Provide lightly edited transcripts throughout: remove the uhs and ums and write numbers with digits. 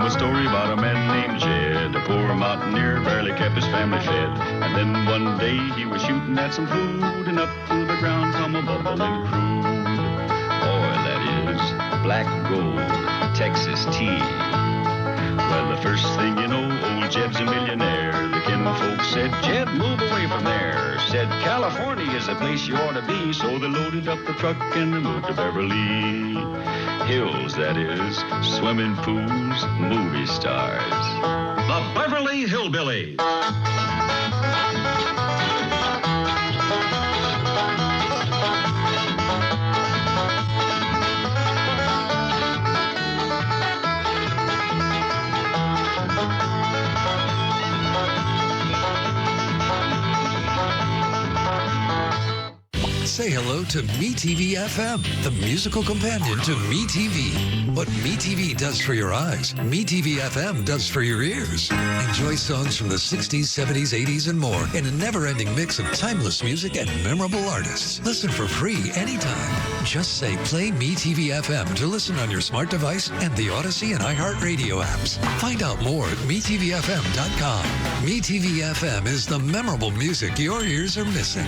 a story about a man named Jed. A poor mountaineer barely kept his family fed. And then one day he was shooting at some food, and up through the ground come a bubbling crude oil, that is, black gold, Texas tea. Well, the first thing you know, old Jed's a millionaire. The kinfolk said, Jed, move away from there. Said, California is the place you ought to be. So they loaded up the truck and they moved to Beverly Hills, that is, swimming pools, movie stars. The Beverly Hillbillies. Say hello to metv FM, the musical companion to metv. What metv does for your eyes, metv FM does for your ears. Enjoy songs from the 60s, 70s, 80s, and more in a never-ending mix of timeless music and memorable artists. Listen for free anytime. Just say play metv FM to listen on your smart device and the Odyssey and iHeartRadio apps. Find out more at metvfm.com. metv FM is the memorable music your ears are missing.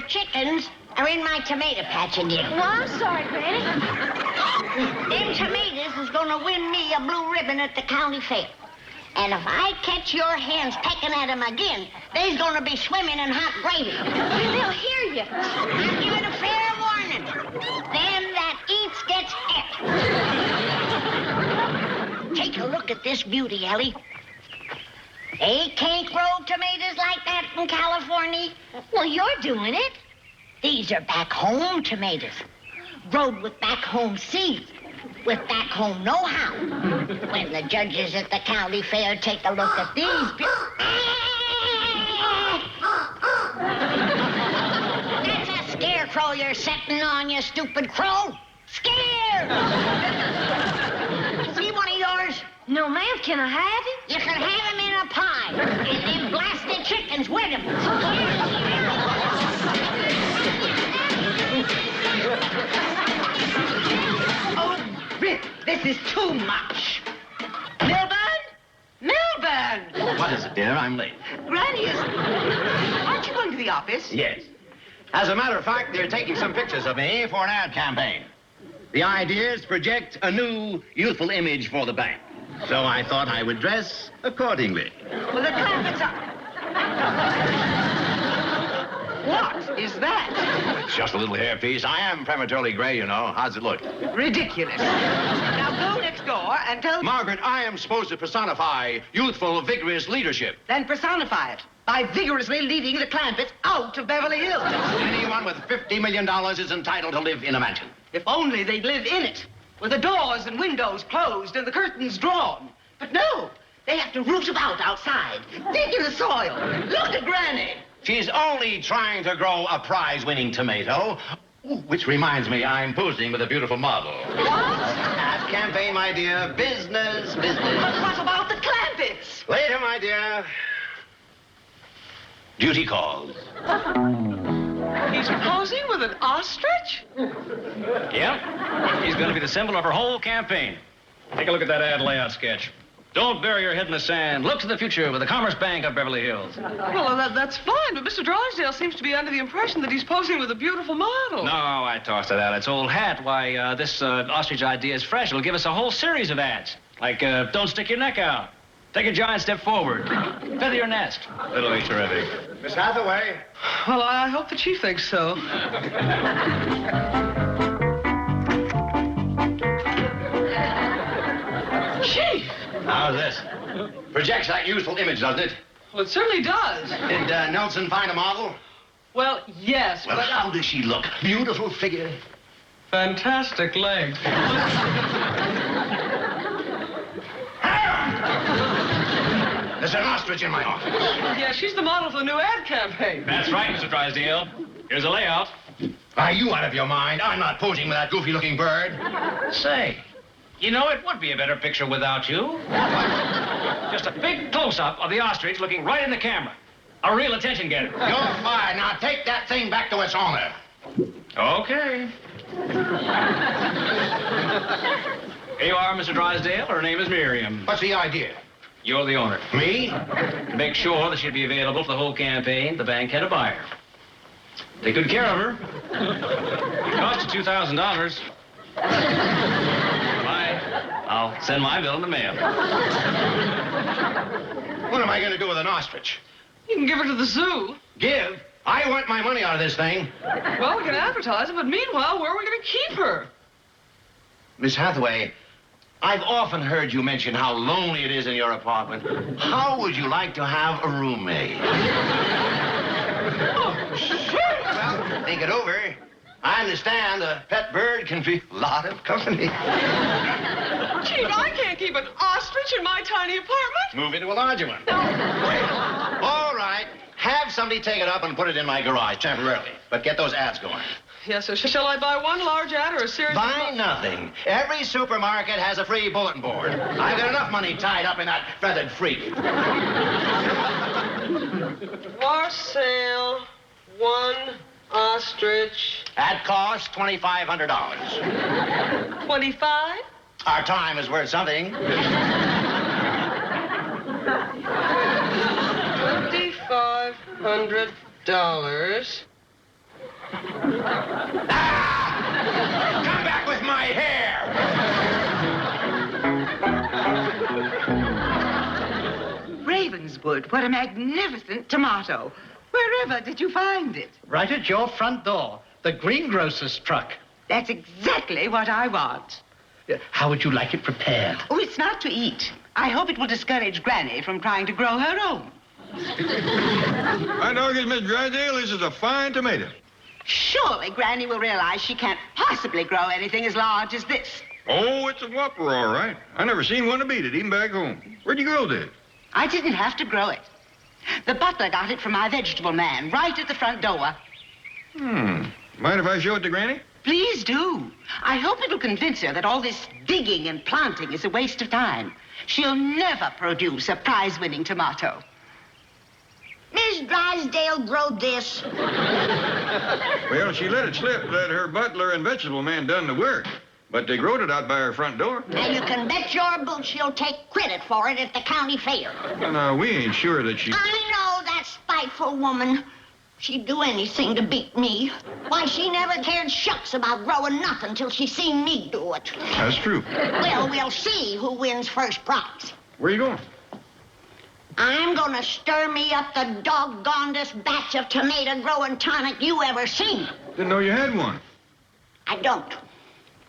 Chickens are in my tomato patch again. Well, I'm sorry, Granny. Them tomatoes is gonna win me a blue ribbon at the county fair. And if I catch your hens pecking at them again, they's gonna be swimming in hot gravy. They'll hear you. I'm giving a fair warning. Them that eats gets et. Take a look at this beauty, Ellie. They can't grow tomatoes like that in California. Well, you're doing it. These are back home tomatoes, growed with back home seeds, with back home know-how. When the judges at the county fair take a look at these... That's a scarecrow you're setting on, you stupid crow. Scared! See one of yours? No, ma'am. Can I have him? You can have him in a pie, and them blasted chickens with him. Oh, Rip, this is too much. Milburn? Milburn! What is it, dear? I'm late. Granny is... Aren't you going to the office? Yes. As a matter of fact, they're taking some pictures of me for an ad campaign. The idea is to project a new, youthful image for the bank. So I thought I would dress accordingly. Well, the carpets are... What is that? It's just a little hairpiece. I am prematurely gray, you know. How's it look? Ridiculous. Now go next door and tell... Margaret, I am supposed to personify youthful, vigorous leadership. Then personify it by vigorously leading the Clampetts out of Beverly Hills. Anyone with $50 million is entitled to live in a mansion. If only they'd live in it, with the doors and windows closed and the curtains drawn. But no, they have to root about outside, dig in the soil. Look at Granny. She's only trying to grow a prize-winning tomato. Ooh, which reminds me, I'm posing with a beautiful model. What? Ad campaign, my dear. Business, business. But what about the Clampetts? Later, my dear. Duty calls. He's posing with an ostrich? Yep. He's going to be the symbol of her whole campaign. Take a look at that ad layout sketch. Don't bury your head in the sand. Look to the future with the Commerce Bank of Beverly Hills. Well, that's fine, but Mr. Drysdale seems to be under the impression that he's posing with a beautiful model. No, I tossed it out. It's old hat. Why, this ostrich idea is fresh. It'll give us a whole series of ads. Like, don't stick your neck out. Take a giant step forward. Feather your nest. It'll be terrific. Miss Hathaway. Well, I hope the chief thinks so. Chief! How's this? Projects that youthful image, doesn't it? Well, it certainly does. Did Nelson find a model? Well, yes, Well, but... how does she look? Beautiful figure. Fantastic legs. There's an ostrich in my office. Yeah, she's the model for the new ad campaign. That's right, Mr. Drysdale. Here's a layout. Are you out of your mind? I'm not posing with that goofy-looking bird. Say, you know, it would be a better picture without you. Just a big close-up of the ostrich looking right in the camera. A real attention getter. You're fired. Now take that thing back to its owner. Okay. Here you are, Mr. Drysdale. Her name is Miriam. What's the idea? You're the owner. Me? To make sure that she'd be available for the whole campaign, the bank had a buyer. Take good care of her. It cost you $2,000. Bye. I'll send my bill in the mail. What am I going to do with an ostrich? You can give her to the zoo. Give? I want my money out of this thing. Well, we can advertise it, but meanwhile, where are we going to keep her? Miss Hathaway, I've often heard you mention how lonely it is in your apartment. How would you like to have a roommate? Oh, sure. Well, think it over. I understand a pet bird can be a lot of company. Chief, I can't keep an ostrich in my tiny apartment. Move into a larger one. All right. Have somebody take it up and put it in my garage temporarily. But get those ads going. Yes, sir. Shall I buy one large ad or a series Buy nothing. Every supermarket has a free bulletin board. I've got enough money tied up in that feathered freak. For sale, one ostrich. That costs $2,500. 25? Our time is worth something. $2,500. Come back with my hair! Ravenswood, what a magnificent tomato. Wherever did you find it? Right at your front door. The greengrocer's truck. That's exactly what I want. How would you like it prepared? Oh, it's not to eat. I hope it will discourage Granny from trying to grow her own. My dog is Miss Drysdale. This is a fine tomato. Surely Granny will realize she can't possibly grow anything as large as this. Oh, it's a whopper, all right. I never seen one to beat it, even back home. Where'd you grow this? I didn't have to grow it. The butler got it from my vegetable man right at the front door. Mind if I show it to Granny? Please do. I hope it'll convince her that all this digging and planting is a waste of time. She'll never produce a prize-winning tomato. Miss Drysdale growed this. Well, she let it slip that her butler and vegetable man done the work. But they growed it out by her front door. And you can bet your boots she'll take credit for it at the county fair. Well, now, we ain't sure that she... I know that spiteful woman. She'd do anything to beat me. Why, she never cared shucks about growing nothing till she seen me do it. That's true. Well, we'll see who wins first prize. Where you going? I'm gonna stir me up the doggonedest batch of tomato-growing tonic you ever seen. Didn't know you had one. I don't.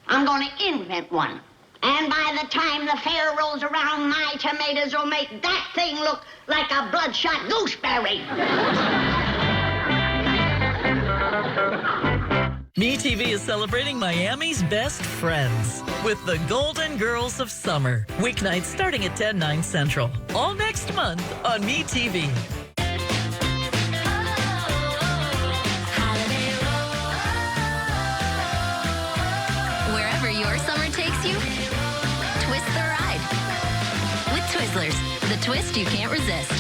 I'm gonna invent one. And by the time the fair rolls around, my tomatoes will make that thing look like a bloodshot gooseberry. MeTV is celebrating Miami's best friends with the Golden Girls of Summer. Weeknights starting at 10, 9 Central. All next month on MeTV. Wherever your summer takes you, twist the ride. With Twizzlers, the twist you can't resist.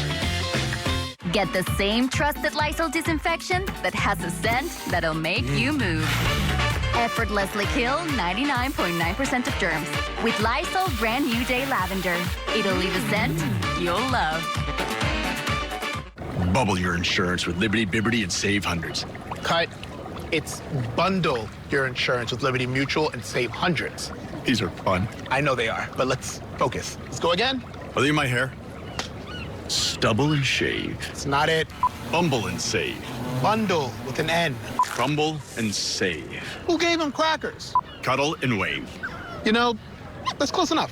Get the same trusted Lysol disinfection that has a scent that'll make you move. Effortlessly kill 99.9% of germs with Lysol Brand New Day Lavender. It'll leave a scent you'll love. Bubble your insurance with Liberty, Biberty, and save hundreds. Cut. It's bundle your insurance with Liberty Mutual and save hundreds. These are fun. I know they are, but let's focus. Let's go again. Are they in my hair? Stubble and shave. It's not it. Bumble and save. Bundle with an N. Crumble and save. Who gave them crackers? Cuddle and wave. You know, that's close enough.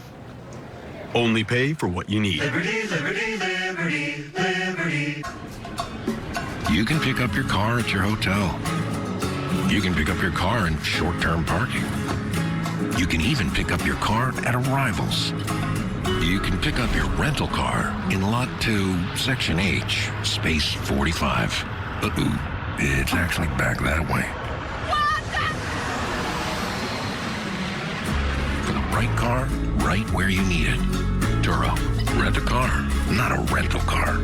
Only pay for what you need. Liberty, liberty, liberty, liberty. You can pick up your car at your hotel. You can pick up your car in short-term parking. You can even pick up your car at arrivals. You can pick up your rental car in Lot 2, Section H, Space 45. It's actually back that way. right car right where you need it. Turo, rent a car, not a rental car.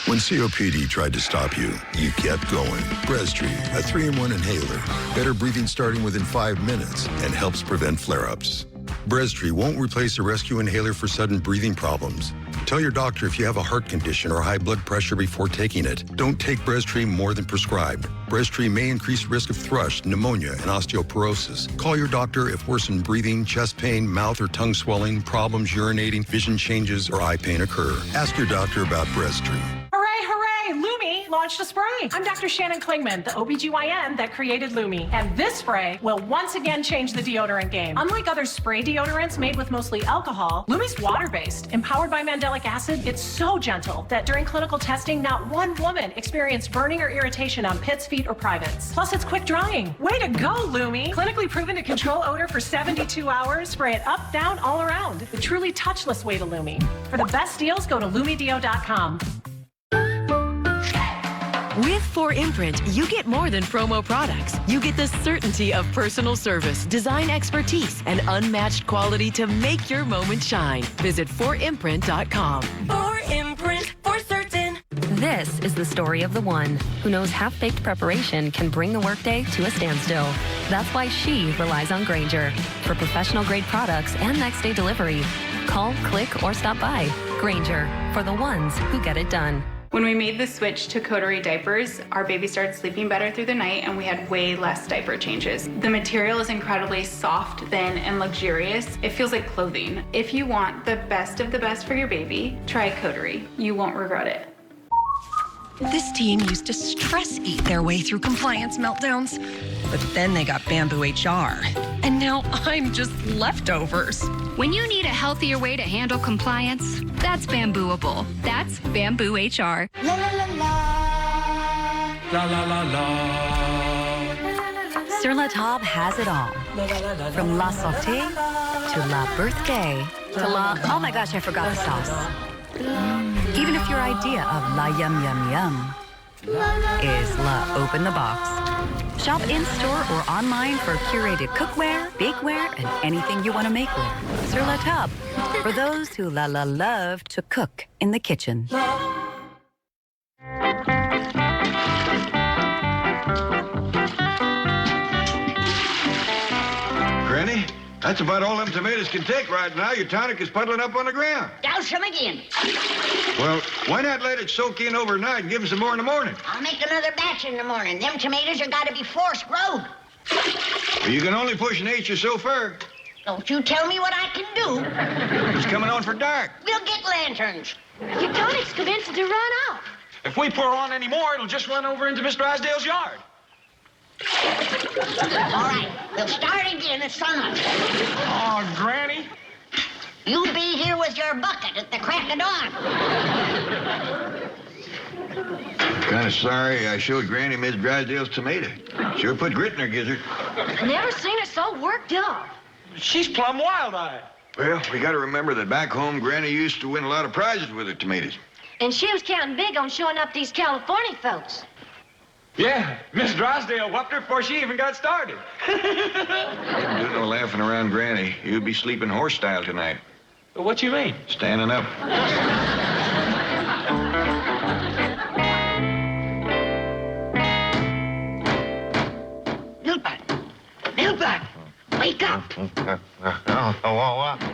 When COPD tried to stop you, you kept going. Breztri, a 3-in-1 inhaler. Better breathing starting within 5 minutes and helps prevent flare-ups. Breztri won't replace a rescue inhaler for sudden breathing problems. Tell your doctor if you have a heart condition or high blood pressure before taking it. Don't take Breztri more than prescribed. Breztri may increase risk of thrush, pneumonia, and osteoporosis. Call your doctor if worsened breathing, chest pain, mouth or tongue swelling, problems urinating, vision changes, or eye pain occur. Ask your doctor about Breztri. Hooray, hooray! Lumi launched a spray. I'm Dr. Shannon Klingman, the OBGYN that created Lumi. And this spray will once again change the deodorant game. Unlike other spray deodorants made with mostly alcohol, Lumi's water-based. Empowered by mandelic acid, it's so gentle that during clinical testing, not one woman experienced burning or irritation on pits, feet, or privates. Plus, it's quick drying. Way to go, Lumi! Clinically proven to control odor for 72 hours. Spray it up, down, all around. The truly touchless way to Lumi. For the best deals, go to lumideo.com. With 4imprint, you get more than promo products. You get the certainty of personal service, design expertise, and unmatched quality to make your moment shine. Visit 4imprint.com. 4imprint, for certain. This is the story of the one who knows half-baked preparation can bring the workday to a standstill. That's why she relies on Grainger for professional-grade products and next-day delivery. Call, click, or stop by. Grainger, for the ones who get it done. When we made the switch to Coterie diapers, our baby started sleeping better through the night and we had way less diaper changes. The material is incredibly soft, thin, and luxurious. It feels like clothing. If you want the best of the best for your baby, try Coterie. You won't regret it. This team used to stress eat their way through compliance meltdowns, but then they got Bamboo HR. And now I'm just leftovers. When you need a healthier way to handle compliance, that's Bambooable. That's Bamboo HR. La la la la. La la la la. Sur la Table has it all. From la sauté to la birthday to la, oh my gosh, I forgot the sauce. Even if your idea of la yum yum yum is la open the box. Shop in-store or online for curated cookware, bakeware, and anything you want to make with. Sur la Table, for those who love to cook in the kitchen. Granny, that's about all them tomatoes can take right now. Your tonic is puddling up on the ground. Douse them again. Well, why not let it soak in overnight and give them some more in the morning? I'll make another batch in the morning. Them tomatoes are got to be forced growed. Well, you can only push nature so far. Don't you tell me what I can do. It's coming on for dark. We'll get lanterns. Your tonic's commencing to run out. If we pour on any more, it'll just run over into Mr. Drysdale's yard. All right, we'll start again at sunup. Oh, Granny. You'll be here with your bucket at the crack of dawn. Kind of sorry I showed Granny Miss Drysdale's tomato. Sure put grit in her gizzard. Never seen her so worked up. She's plumb wild-eyed. Well, we got to remember that back home, Granny used to win a lot of prizes with her tomatoes. And she was counting big on showing up these California folks. Yeah, Miss Drysdale whooped her before she even got started. Didn't do no laughing around Granny. You'd be sleeping horse style tonight. What you mean? Standing up. Milbert, wake up.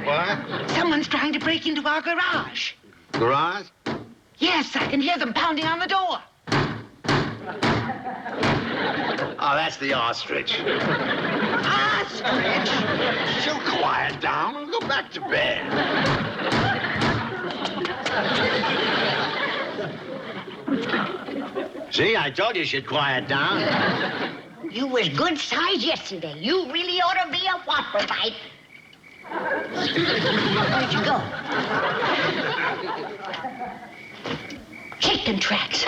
What? Someone's trying to break into our garage. Garage? Yes, I can hear them pounding on the door. Oh, that's the ostrich. Ostrich? She'll quiet down and go back to bed. See, I told you she'd quiet down. You was good size yesterday. You really ought to be a whopper bite. Where'd you go? Chicken tracks.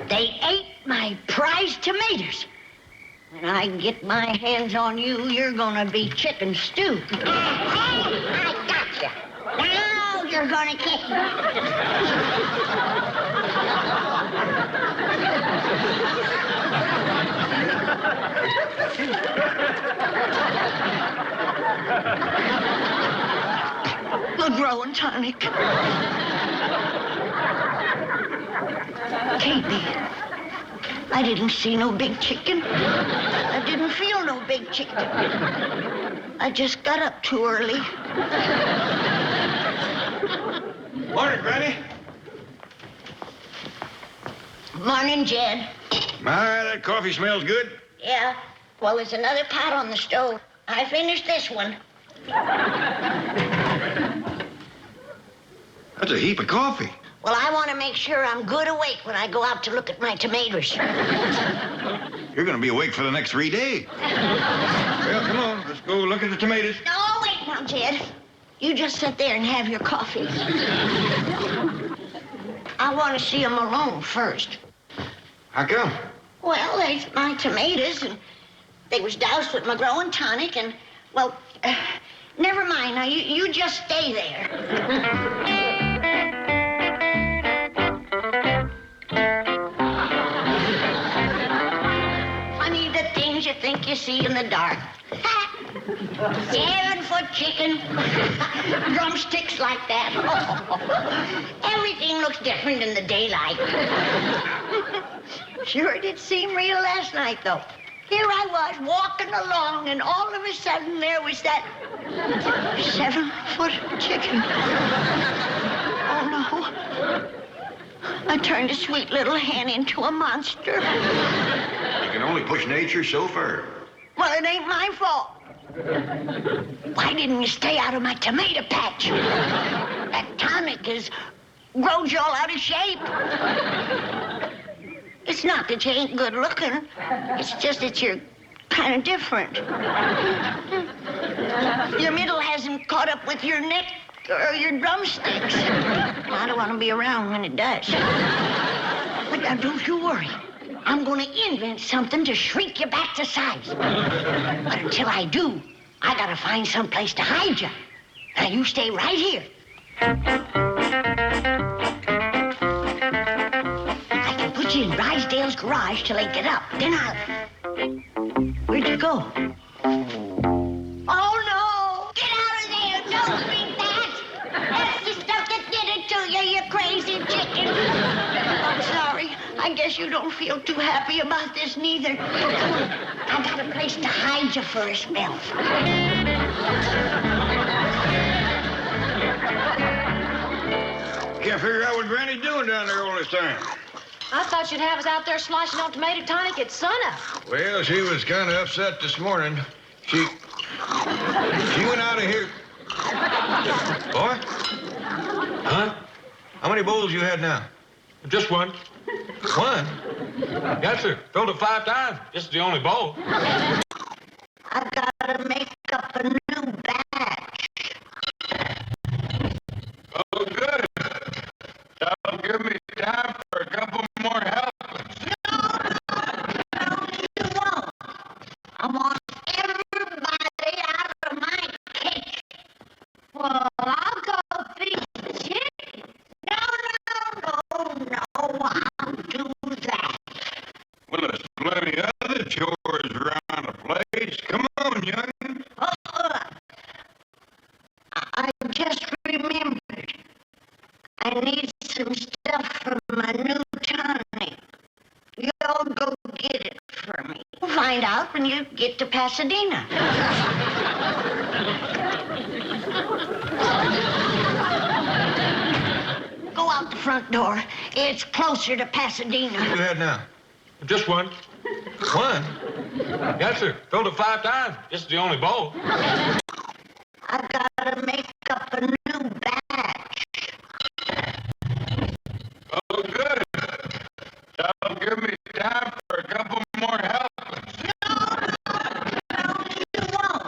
They ate my prized tomatoes. When I get my hands on you, you're gonna be chicken stew. I got you. Now you're gonna kick me. and tonic. Katie, I didn't see no big chicken. I didn't feel no big chicken. I just got up too early. Morning, Granny. Morning, Jed. My, that coffee smells good. Yeah, well, there's another pot on the stove. I finished this one. That's a heap of coffee. Well, I want to make sure I'm good awake when I go out to look at my tomatoes. You're going to be awake for the next 3 days. Well, come on. Let's go look at the tomatoes. No, wait now, Jed. You just sit there and have your coffee. I want to see them alone first. How come? Well, there's my tomatoes, and they was doused with my growing tonic, and, well, never mind. Now, you just stay there. Funny the things you think you see in the dark. 7-foot chicken, drumsticks like that. Everything looks different in the daylight. Sure did seem real last night, though. Here I was walking along, and all of a sudden there was that 7-foot chicken. Oh, no. I turned a sweet little hen into a monster. You can only push nature so far. Well, it ain't my fault. Why didn't you stay out of my tomato patch? That tonic has growed you all out of shape. It's not that you ain't good looking. It's just that you're kind of different. Your middle hasn't caught up with your neck or your drumsticks. I don't want to be around when it does. But now, don't you worry. I'm going to invent something to shrink you back to size. But until I do, I got to find some place to hide you. Now, you stay right here. I can put you in Drysdale's garage till they get up. Then I'll... Where'd you go? Oh, no! Get out of there! Don't drink that! That's the stuff that did it to you, you crazy chicken! I'm sorry. I guess you don't feel too happy about this, neither. Come on. I got a place to hide you for a spell. Can't figure out what Granny's doing down there all this time. I thought you'd have us out there sloshing on tomato tonic at sunup. Well, she was kind of upset this morning. She went out of here. Boy? Huh? How many bowls you had now? Just one. One? Yes, sir. Filled it 5 times. This is the only bowl. I gotta make up a new batch. Oh, good. That'll give me time for a couple more helpings. No, you won't. I want everybody out of my kitchen. Well, I'll go feed the chicken. No, I'll do that. Well, there's plenty other chores around the place. Come on, young'un. I just remembered. I need some stuff from my new tonic. Y'all go get it for me. We'll find out when you get to Pasadena. Go out the front door. It's closer to Pasadena. What you had now? Just one. One? Yes, sir. Filled it 5 times. This is the only bowl. I gotta make up a new batch. Oh, good. That'll give me time for a couple more helpings. No, you won't.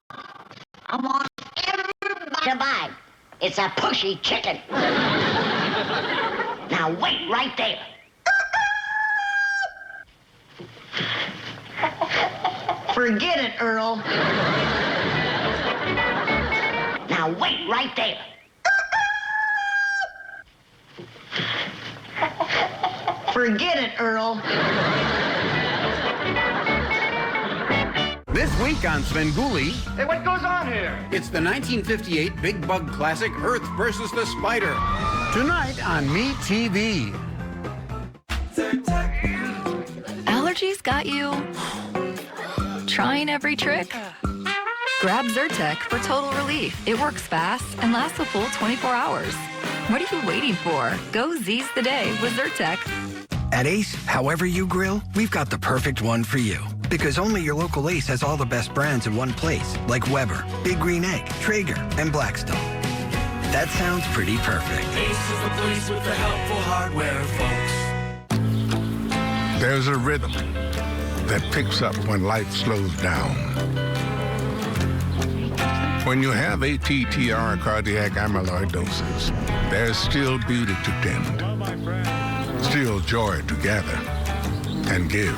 I want everybody to buy. It's a pushy chicken. Now wait right there. Forget it, Earl. Now wait right there. Forget it, Earl. This week on Svengoolie. Hey, what goes on here? It's the 1958 Big Bug classic Earth versus the Spider. Tonight on metv. Allergies got you trying every trick? Grab Zyrtec for total relief. It works fast and lasts a full 24 hours. What are you waiting for? Go Z's the day with Zyrtec. At Ace, however you grill, we've got the perfect one for you. Because only your local Ace has all the best brands in one place, like Weber, Big Green Egg, Traeger, and Blackstone. That sounds pretty perfect. Ace is the place with the helpful hardware, folks. There's a rhythm that picks up when life slows down. When you have ATTR cardiac amyloidosis, there's still beauty to tend, still joy to gather and give.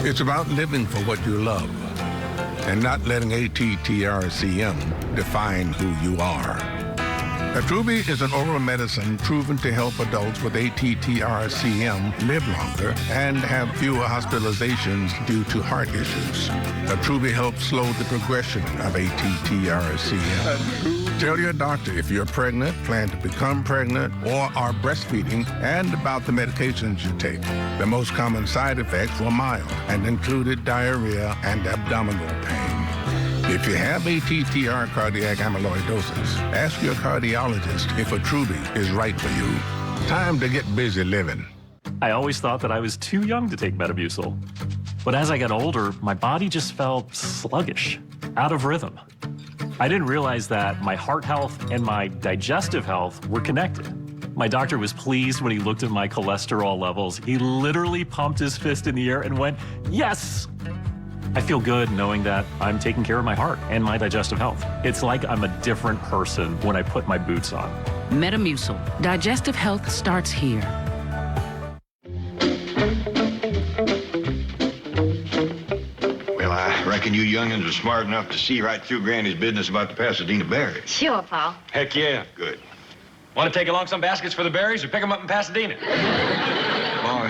It's about living for what you love and not letting ATTR-CM define who you are. Attruby is an oral medicine proven to help adults with ATTR-CM live longer and have fewer hospitalizations due to heart issues. Attruby helps slow the progression of ATTR-CM. Tell your doctor if you're pregnant, plan to become pregnant, or are breastfeeding, and about the medications you take. The most common side effects were mild and included diarrhea and abdominal pain. If you have ATTR cardiac amyloidosis, ask your cardiologist if Attruby is right for you. Time to get busy living. I always thought that I was too young to take Metamucil. But as I got older, my body just felt sluggish, out of rhythm. I didn't realize that my heart health and my digestive health were connected. My doctor was pleased when he looked at my cholesterol levels. He literally pumped his fist in the air and went, "Yes!" I feel good knowing that I'm taking care of my heart and my digestive health. It's like I'm a different person when I put my boots on. Metamucil. Digestive health starts here. Well, I reckon you young'uns are smart enough to see right through Granny's business about the Pasadena berries. Sure, Paul. Heck yeah. Good. Want to take along some baskets for the berries or pick them up in Pasadena? Boy,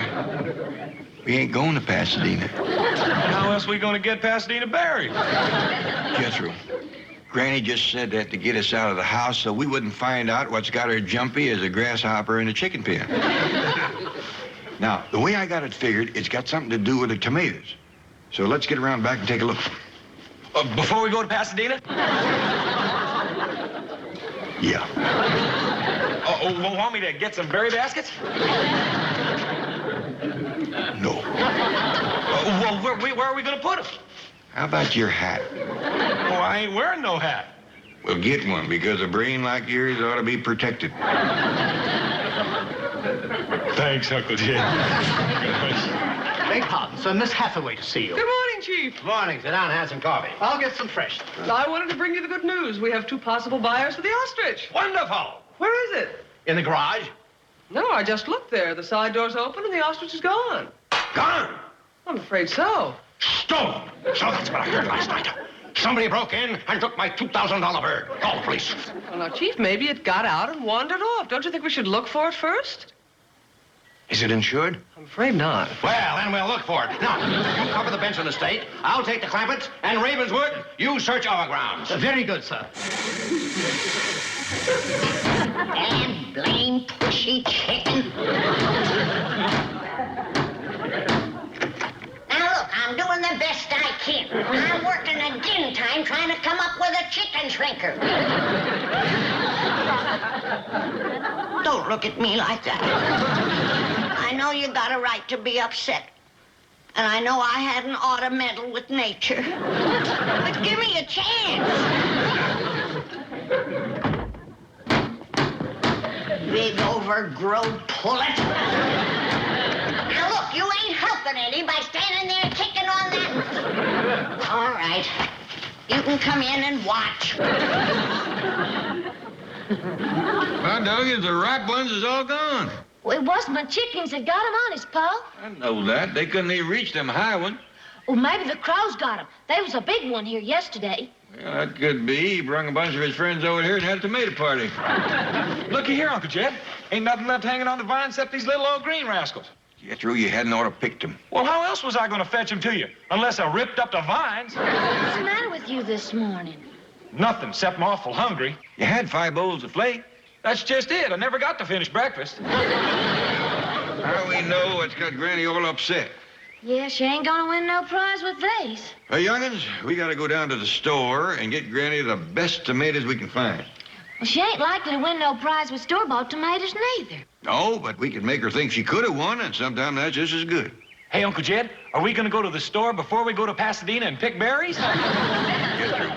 we ain't going to Pasadena. How else are we going to get Pasadena berries? Jethro, Granny just said that to get us out of the house so we wouldn't find out what's got her jumpy as a grasshopper in a chicken pen. Now, the way I got it figured, it's got something to do with the tomatoes. So let's get around back and take a look. Before we go to Pasadena? Yeah. Want me to get some berry baskets? No. Well, where are we going to put them? How about your hat? Oh, I ain't wearing no hat. Well, get one, because a brain like yours ought to be protected. Thanks, Uncle Jim. Beg pardon, sir. Miss Hathaway to see you. Good morning, Chief. Good morning. Sit down and have some coffee. I'll get some fresh. I wanted to bring you the good news. We have 2 possible buyers for the ostrich. Wonderful. Where is it? In the garage? No, I just looked there. The side door's open and the ostrich is gone. Gone? I'm afraid so. Stolen. So that's what I heard last night. Somebody broke in and took my $2,000 bird. Call the police. Well, now, Chief, maybe it got out and wandered off. Don't you think we should look for it first? Is it insured? I'm afraid not. Well, then we'll look for it. Now, you cover the Benson estate. I'll take the Clampetts. And Ravenswood, you search our grounds. Very good, sir. Damn blame pushy chicken. Now look, I'm doing the best I can. I'm working again time trying to come up with a chicken shrinker. Don't look at me like that. I know you got a right to be upset. And I know I hadn't ought to meddle with nature. But give me a chance. Big overgrown pullet. Now look, you ain't helping any by standing there kicking on that. All right. You can come in and watch. My doggone, the ripe ones is all gone. Well, it wasn't my chickens that got them honest, Paul. I know that. They couldn't even reach them high ones. Well, maybe the crows got them. There was a big one here yesterday. Well, that could be. He brung a bunch of his friends over here and had a tomato party. Looky here, Uncle Jed. Ain't nothing left hanging on the vine except these little old green rascals. Jethro, you hadn't ought to picked him. Well, how else was I going to fetch him to you? Unless I ripped up the vines. What's the matter with you this morning? Nothing, except I'm awful hungry. You had 5 bowls of flake. That's just it. I never got to finish breakfast. How do we know what's got Granny all upset? Yeah, she ain't gonna win no prize with these. Hey, young'uns, we gotta go down to the store and get Granny the best tomatoes we can find. Well, she ain't likely to win no prize with store-bought tomatoes neither. No, but we can make her think she could have won, and sometimes that's just as good. Hey, Uncle Jed, are we going to go to the store before we go to Pasadena and pick berries? Jethro,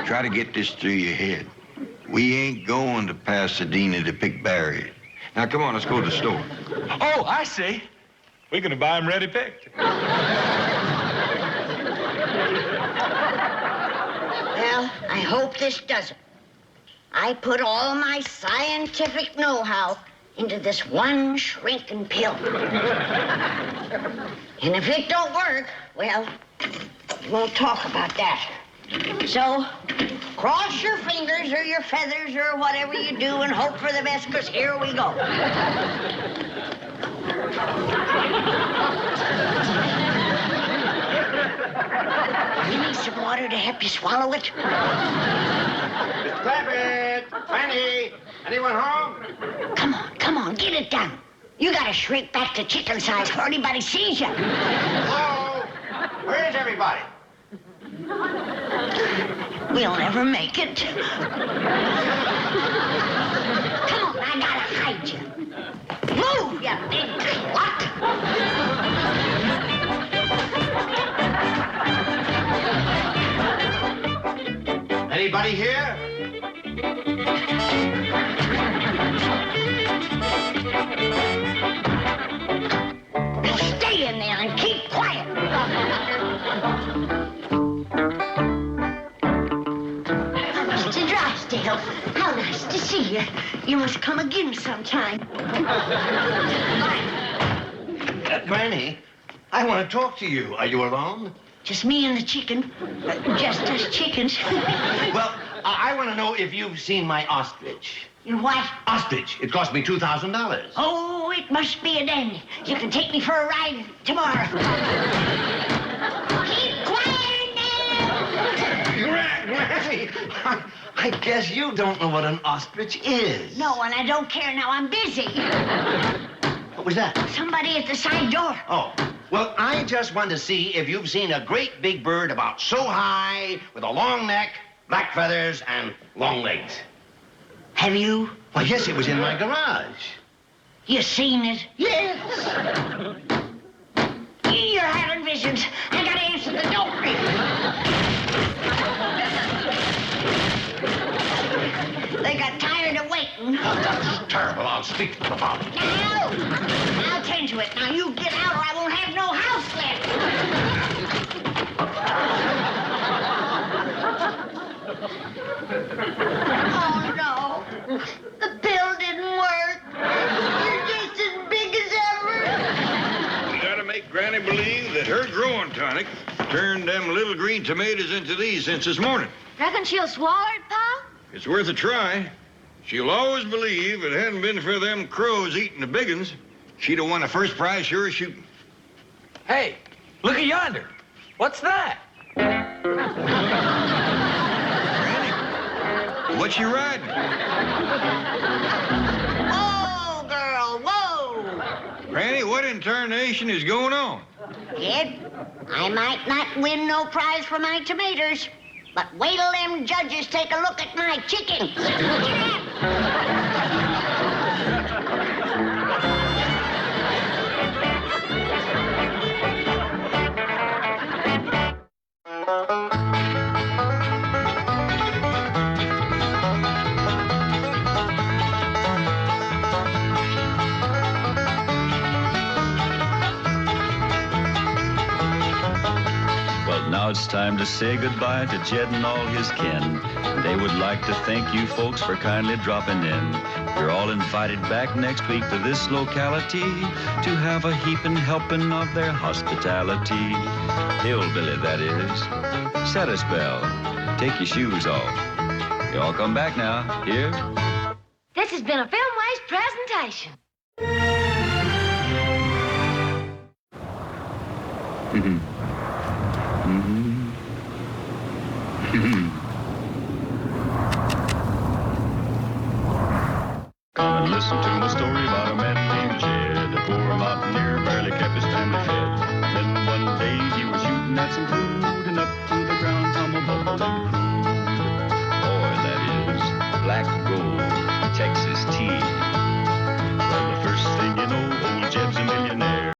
try to get this through your head. We ain't going to Pasadena to pick berries. Now, come on, let's go to the store. Oh, I see. We're going to buy them ready picked. Well, I hope this does it. I put all my scientific know-how into this one shrinking pill. And if it don't work, well, we won't talk about that. So, cross your fingers or your feathers or whatever you do and hope for the best, because here we go. You need some water to help you swallow it? Mr. Clappett! Fanny! Anyone home? Come on, get it done. You gotta shrink back to chicken size before anybody sees you. Hello? Where is everybody? We'll never make it. Come on, I gotta hide you. Move, you big clot. Anybody here? Now stay in there and keep quiet. Mr. Drysdale, how nice to see you. You must come again sometime. Granny, I want to talk to you. Are you alone? Just me and the chicken. Just us chickens. Well, I want to know if you've seen my ostrich. Your what? Ostrich. It cost me $2,000. Oh, it must be a dandy. You can take me for a ride tomorrow. Keep quiet now! Granny, I guess you don't know what an ostrich is. No, and I don't care now. I'm busy. What was that? Somebody at the side door. Oh. Well, I just want to see if you've seen a great big bird about so high, with a long neck, black feathers, and long legs. Have you? Well, yes, it was in my garage. You seen it? Yes. You're having visions. I gotta answer the door. They got tired of waiting. Oh, that's terrible. I'll speak to them about it. No! I'll tend to it. Now you get out or I won't have no house left. Oh, no. The pill didn't work. You're just as big as ever. We gotta make Granny believe that her growing tonic turned them little green tomatoes into these since this morning. Reckon she'll swallow it, Pa? It's worth a try. She'll always believe if it hadn't been for them crows eating the big uns, she'd have won the first prize sure as shooting. Hey, look at yonder. What's that? Granny, what's she riding? Whoa, girl, whoa. Granny, what in tarnation is going on? Kid, I might not win no prize for my tomatoes, but wait till them judges take a look at my chickens. Get up. Now it's time to say goodbye to Jed and all his kin. They would like to thank you folks for kindly dropping in. You're all invited back next week to this locality to have a heaping helping of their hospitality. Hillbilly, that is. Set a spell. Take your shoes off. You all come back now. Here. This has been a Filmways presentation. Come and listen to a story about a man named Jed.